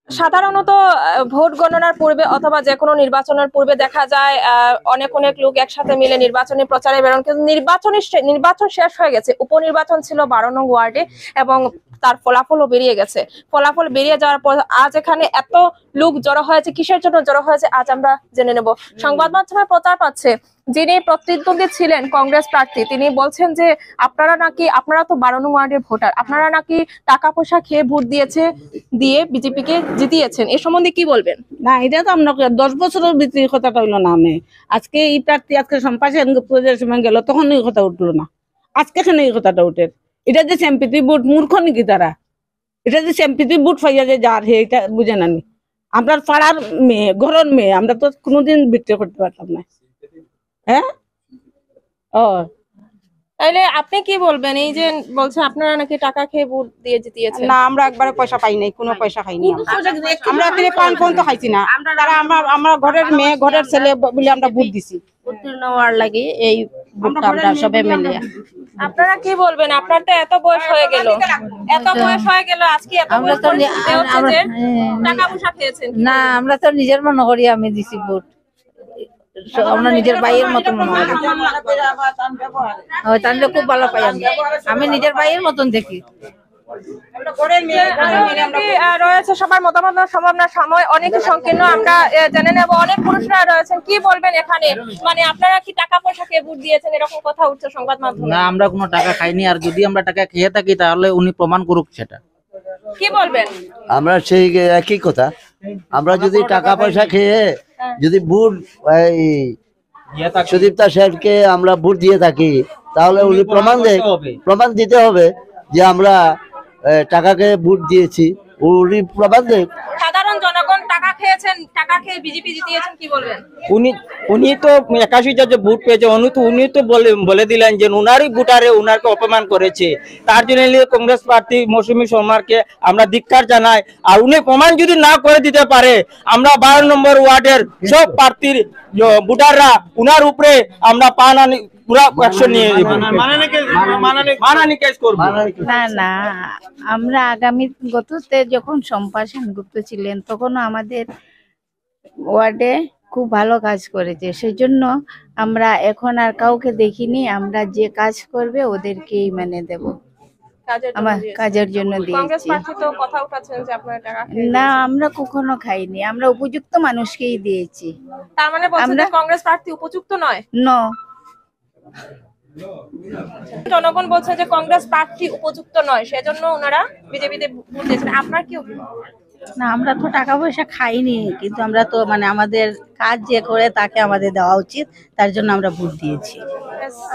সাধারণত ভোট গণনার পূর্বে অথবা যে কোনো নির্বাচনের পূর্বে দেখা যায় অনেক অনেক লোক একসাথে মিলে নির্বাচনী প্রচারে বেরোন, কিন্তু নির্বাচন শেষ হয়ে গেছে। উপনির্বাচন ছিল 12 নং ওয়ার্ডে এবং তার ফলাফলও বেরিয়ে গেছে। ফলাফল বেরিয়ে যাওয়ার পর আজ এখানে এত লোক জড়ো হয়েছে, কিসের জন্য জড়ো হয়েছে আজ আমরা জেনে নেব। সংবাদ মাধ্যমে প্রচার পাচ্ছে যিনি প্রতিদ্বন্দ্বী ছিলেন কংগ্রেস প্রার্থী, তিনি বলছেন যে আপনারা তো 12 নং ওয়ার্ডের ভোটার, আপনারা নাকি টাকা পয়সা খেয়ে ভোট দিয়ে বিজেপিকে জিতিয়েছেন। এ সম্বন্ধে কি বলবেন? না, এটা তো আমরা 10 বছরের ভিতরে কথাটা হইলো না। আমি আজকে এই প্রার্থী আজকে সম্পাসে সময় গেল তখন এই কথা উঠলো না, আজকে এখানে এই কথাটা উঠে। এটা যে সেম্পিতি বুট মূর্খ নাকি তারা? এটা যে সেম্পিতি বুট ফাইয়া যে যার হে এটা বুঝে নানি। আমরা পাড়ার মেয়ে, ঘরের মেয়ে, আমরা তো কোনোদিন বিক্রি করতে পারতাম না। হ্যাঁ, ও তাইলে আপনি কি বলবেন? এই যে বলছে আপনারা নাকি টাকা খেয়ে ভোট দিয়ে জিতিয়েছেন। না, আমরা একবারে পয়সা পাই নাই, কোনো পয়সা খাইনি। আমরা এখানে পান পর্যন্ত খাইছি না। তারা আমরা ঘরের মেয়ে, ঘরের ছেলে বলে আমরা ভোট দিছি। উত্তীর্ণ হওয়ার লাগে এই ভোটটা আমরা সবাই মিলে। আপনারা কি বলবেন? আপনার তো এত বয়স হয়ে গেল, আজকে এত বয়স টাকা পয়সা খেয়েছেন। না, আমরা তো নিজের মনে করি আমি দিছি ভোট, আমরা নিজের ভাইয়ের মতন মনে করি। তাহলে খুব ভালো পাই, আমি নিজের ভাইয়ের মতন দেখি। রয়েছে সবার মতামত সম্ভব না, সময় অনেক সংকীর্ণ, আমরা জেনে নেব। অনেক পুরুষরা রয়েছেন, কি বলবেন এখানে? মানে আপনারা কি টাকা পয়সা খেয়ে ভোট দিয়েছেন এরকম কথা উঠছে সংবাদ মাধ্যমে। না, আমরা কোনো টাকা খাইনি, আর যদি আমরা টাকা খেয়ে থাকি তাহলে উনি প্রমাণ করুক সেটা। কি বলবেন? আমরা সেই একই কথা, আমরা যদি টাকা পয়সা খেয়ে যদি ভোট সুদীপ্তা শেঠকে আমরা ভোট দিয়ে থাকি তাহলে উনি প্রমাণ দিতে হবে যে আমরা টাকাকে ভোট দিয়েছি, উনি প্রমাণ দেন। সাধারণ জনগণ টাকা খেয়েছেন, টাকা খেয়ে বিজেপি জিতিয়েছেন, কি বলবেন? উনি তো 81টা যে ভোট পেয়েছে, উনি তো বলে দিলেন যে উনারই ভোটারে উনারকে অপমান করেছে। তার জন্য কংগ্রেস প্রার্থী মৌসুমী শর্মাকে আমরা ধিক্কার জানাই। আর উনি প্রমাণ যদি না করে দিতে পারে, আমরা 12 নম্বর ওয়ার্ডের সব প্রার্থীর ভোটাররা উনার উপরে আমরা পুরা অ্যাকশন নিয়ে নেব, মানহানি কেস করব। না না, আমরা আগামী গততে যখন সম্পাসন গুপ্ত ছিলেন তখনও আমাদের ওয়ার্ডে খুব ভালো কাজ করেছে, সেই জন্য আমরা এখন আর কাউকে দেখিনি। আমরা যে কাজ করবে ওদেরকেই মানে দেব, আমার কাজের জন্য দিয়েছি। না, আমরা কখনো খাইনি, আমরা উপযুক্ত মানুষকেই দিয়েছি। তার মানে বলছেন যে কংগ্রেস প্রার্থী উপযুক্ত নয়? না, জনগণ বলছে যে কংগ্রেস প্রার্থী উপযুক্ত নয়, সেজন্য ওনারা বিজেপিতে ভোট দিয়েছেন। আপনার কি অভিমত? না, আমরা তো টাকা পয়সা খাইনি, কিন্তু আমরা তো মানে আমাদের কাজ যে করে তাকে আমাদের দেওয়া উচিত, তার জন্য আমরা ভোট দিয়েছি।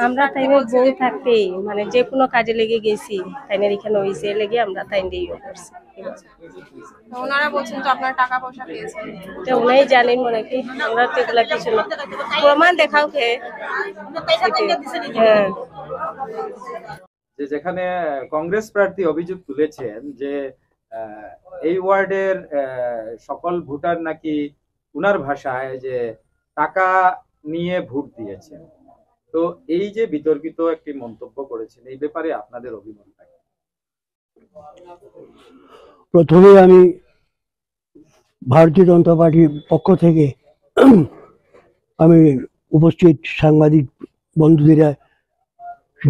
আমরা তাই বউ থাকতে মানে যে কোনো কাজে লেগে গেছি, তাইনের এখানে হইছে লেগে আমরা তাই দিয়েও করছি। ওনারা বলছেন তো আপনার টাকা পয়সা পেয়েছেন, তো ওনাই জানেন মনে কি, আমরা তো এগুলা কিছু না, প্রমাণ দেখাও কে। হ্যাঁ, যেখানে কংগ্রেস প্রার্থী অভিযোগ তুলেছেন যে এই ওয়ার্ডের সকল ভোটার নাকি উনার ভাষায় যে টাকা নিয়ে ভোট দিয়েছেন, তো এই যে বিতর্কিত একটি মন্তব্য করেছেন, এই ব্যাপারে আপনাদের অভিমত? প্রথমে আমি ভারতীয় জনতা পার্টির পক্ষ থেকে আমি উপস্থিত সাংবাদিক বন্ধুদের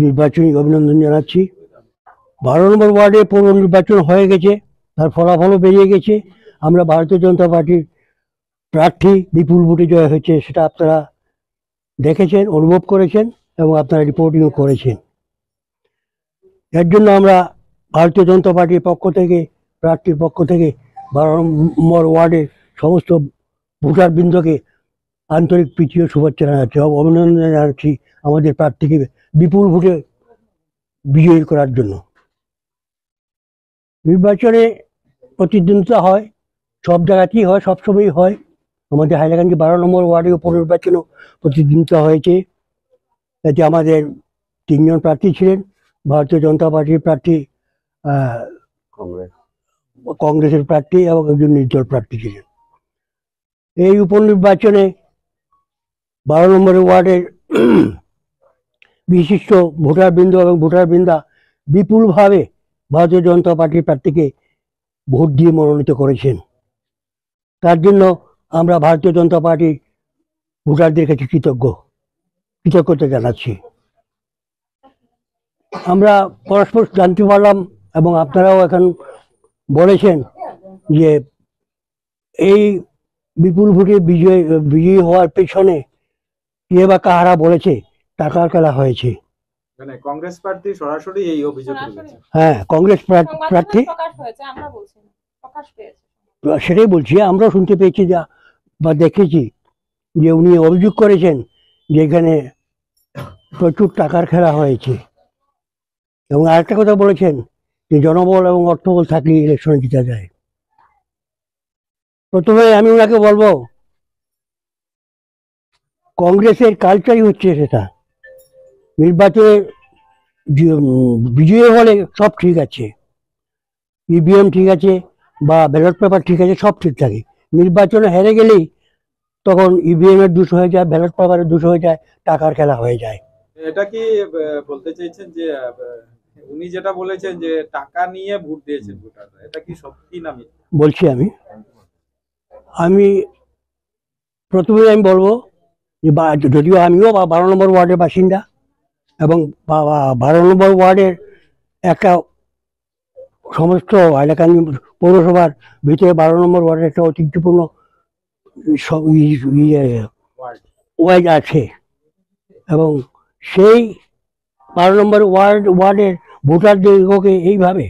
নির্বাচনী অভিনন্দন জানাচ্ছি। 12 নম্বর ওয়ার্ডে পৌর নির্বাচন হয়ে গেছে, তার ফলাফলও বেরিয়ে গেছে। আমরা ভারতীয় জনতা পার্টির প্রার্থী বিপুল ভোটে জয় হয়েছে, সেটা আপনারা দেখেছেন, অনুভব করেছেন এবং আপনারা রিপোর্টিংও করেছেন। এর জন্য আমরা ভারতীয় জনতা পার্টির পক্ষ থেকে, প্রার্থীর পক্ষ থেকে 12 নম্বর ওয়ার্ডের সমস্ত ভোটার বৃন্দকে আন্তরিক প্রীতি ও শুভেচ্ছা জানাচ্ছি, অভিনন্দন জানাচ্ছি আমাদের প্রার্থীকে বিপুল ভোটে বিজয়ী করার জন্য। নির্বাচনে প্রতিদ্বন্দ্বিতা হয়, সব জায়গাতেই হয়, সবসময়ই হয়। আমাদের হাইলাকান্দি 12 নম্বর ওয়ার্ডে উপনির্বাচনেও প্রতিদ্বন্দ্বিতা হয়েছে। এতে আমাদের 3 জন প্রার্থী ছিলেন, ভারতীয় জনতা পার্টির প্রার্থী, কংগ্রেসের প্রার্থী এবং একজন নির্দল প্রার্থী ছিলেন। এই উপনির্বাচনে 12 নম্বর ওয়ার্ডের বিশিষ্ট ভোটারবৃন্দ এবং ভোটারবৃন্দা বিপুলভাবে ভারতীয় জনতা পার্টির প্রার্থীকে ভোট দিয়ে মনোনীত করেছেন। তার জন্য আমরা ভারতীয় জনতা পার্টি ভোটারদের কাছে কৃতজ্ঞতা জানাচ্ছি। আমরা পরস্পর জানতে পারলাম এবং আপনারাও এখন বলেছেন যে এই বিপুল ভোটে বিজয়ী হওয়ার পেছনে কে বা কাহারা বলেছে টাকার খেলা হয়েছে। মানে কংগ্রেস প্রার্থী সরাসরি এই অভিযোগ তুলেছে। হ্যাঁ, কংগ্রেস প্রার্থী, প্রকাশ হয়েছে, আমরা বলছি না, প্রকাশ পেয়েছে। সেটাই বলছি, আমরাও শুনতে পেয়েছি বা দেখেছি যে উনি অভিযোগ করেছেন যে এখানে প্রচুর টাকার খেলা হয়েছে। এবং আরেকটা কথা বলেছেন যে জনবল এবং অর্থবল থাকলে ইলেকশনে জিতা যায়। প্রথমে আমি ওনাকে বলবো, কংগ্রেসের কালচারই হচ্ছে সেটা, নির্বাচনে বিজয়ী হলে সব ঠিক আছে, ইভিএম ঠিক আছে বা ব্যালট পেপার ঠিক আছে, সব ঠিক থাকে। নির্বাচনে হেরে গেলেই তখন ইভিএম এর দোষ হয়ে যায়, ব্যালট পেপারের দোষ হয়ে যায়, টাকার খেলা হয়ে যায়। এটা কি বলতে চাইছেন যে উনি যেটা বলেছেন যে টাকা নিয়ে ভোট দিয়েছেন ভোটাররা, এটা কি সত্যি না মিথ্যা? বলছি আমি প্রথমে আমি বলবো যে যদিও আমিও 12 নম্বর ওয়ার্ডের বাসিন্দা এবং 12 নম্বর ওয়ার্ডের একটা সমস্ত এলাকার পৌরসভার ভিতরে 12 নম্বর ওয়ার্ডের একটা ঐতিহ্যপূর্ণ ওয়ার্ড আছে এবং সেই 12 নম্বর ওয়ার্ডের ভোটারদেরকে এইভাবে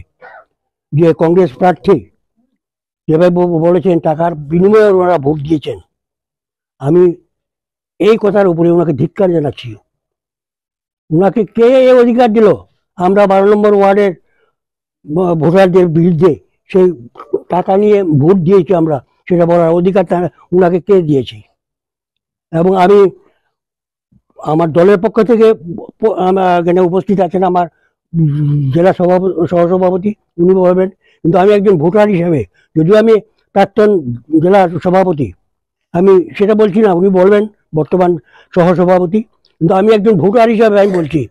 যে কংগ্রেস প্রার্থী যেভাবে বলেছেন টাকার বিনিময়ে ওনারা ভোট দিয়েছেন, আমি এই কথার উপরে ওনাকে ধিক্কার জানাচ্ছি। ওনাকে কে এই অধিকার দিল আমরা 12 নম্বর ওয়ার্ডের ভোটারদের বিরুদ্ধে সেই টাকা নিয়ে ভোট দিয়েছি আমরা, সেটা বলার অধিকার ওনাকে কে দিয়েছে? এবং আমি আমার দলের পক্ষ থেকে এখানে উপস্থিত আছেন আমার জেলা সহসভাপতি, উনি বলবেন, কিন্তু আমি একজন ভোটার হিসেবে, যদিও আমি প্রাক্তন জেলা সভাপতি, আমি সেটা বলছি না, উনি বলবেন বর্তমান সহসভাপতি, কিন্তু আমি একজন ভোটার হিসাবে আমি বলছি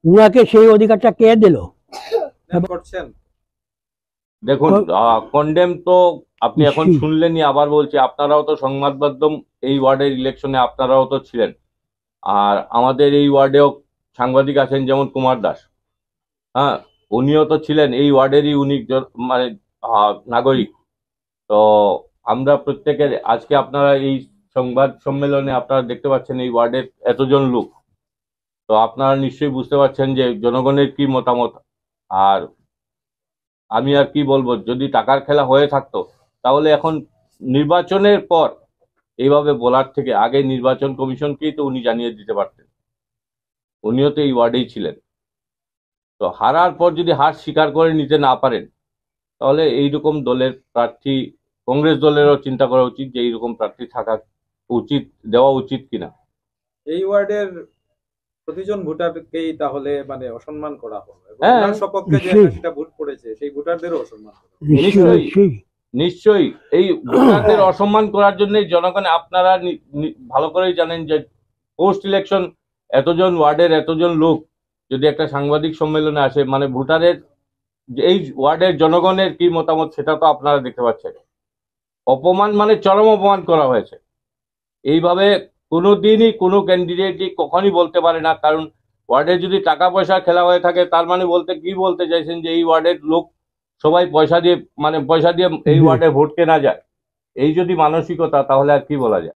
উনাকে সেই অধিকারটা কে দিল? করছেন দেখুন, কন্ডেম তো আপনি এখন শুনলেনই, আবার বলছি, আপনারাও তো সংবাদ মাধ্যম, এই ওয়ার্ডের ইলেকশনে আপনারাও তো ছিলেন। আর আমাদের এই ওয়ার্ডেও সাংবাদিক আছেন যেমন কুমার দাস, হ্যাঁ, উনিও তো ছিলেন, এই ওয়ার্ডেরই উনি মানে নাগরিক। তো আমরা প্রত্যেকের আজকে আপনারা এই সংবাদ সম্মেলনে আপনারা দেখতে পাচ্ছেন এই ওয়ার্ডের এতজন লোক, তো আপনারা নিশ্চয়ই বুঝতে পারছেন যে জনগণের কি মতামত। আর আমি আর কি বলবো, যদি টাকার খেলা হয়ে থাকতো তাহলে এখন নির্বাচনের পর এইভাবে বলার থেকে আগে নির্বাচন কমিশনকেই তো উনি জানিয়ে দিতে পারতেন। উনিও তো এই ওয়ার্ডেই ছিলেন। তো হারার পর যদি হার স্বীকার করে নিতে না পারেন, তাহলে এইরকম দলের প্রার্থী, কংগ্রেস দলেরও চিন্তা করা উচিত যে এইরকম প্রার্থী থাকা উচিত, দেওয়া উচিত কিনা। এই ওয়ার্ডের প্রতিজন ভোটারকেই তাহলে মানে অসম্মান করা হবে, ওনার সপক্ষে যে একটা ভোট পড়েছে সেই ভোটারদেরও অসম্মান করা হবে। নিশ্চয়ই এই ভোটারদের অসম্মান করার জন্য জনগণ, আপনারা ভালো করেই জানেন যে পোস্ট ইলেকশন এতজন ওয়ার্ডের এতজন লোক যদি একটা সাংবাদিক সম্মেলনে আসে, মানে ভোটারের এই ওয়ার্ডের জনগণের কি মতামত সেটা তো আপনারা দেখতে পাচ্ছেন। অপমান মানে চরম অপমান করা হয়েছে। এইভাবে কোনোদিনই কোনো ক্যান্ডিডেটই কখনই বলতে পারে না, কারণ ওয়ার্ডে যদি টাকা পয়সা খেলা হয়ে থাকে তার মানে বলতে চাইছেন যে এই ওয়ার্ডের লোক সবাই পয়সা দিয়ে এই ওয়ার্ডে ভোট কেনা যায়। এই যদি মানসিকতা, তাহলে আর কি বলা যায়।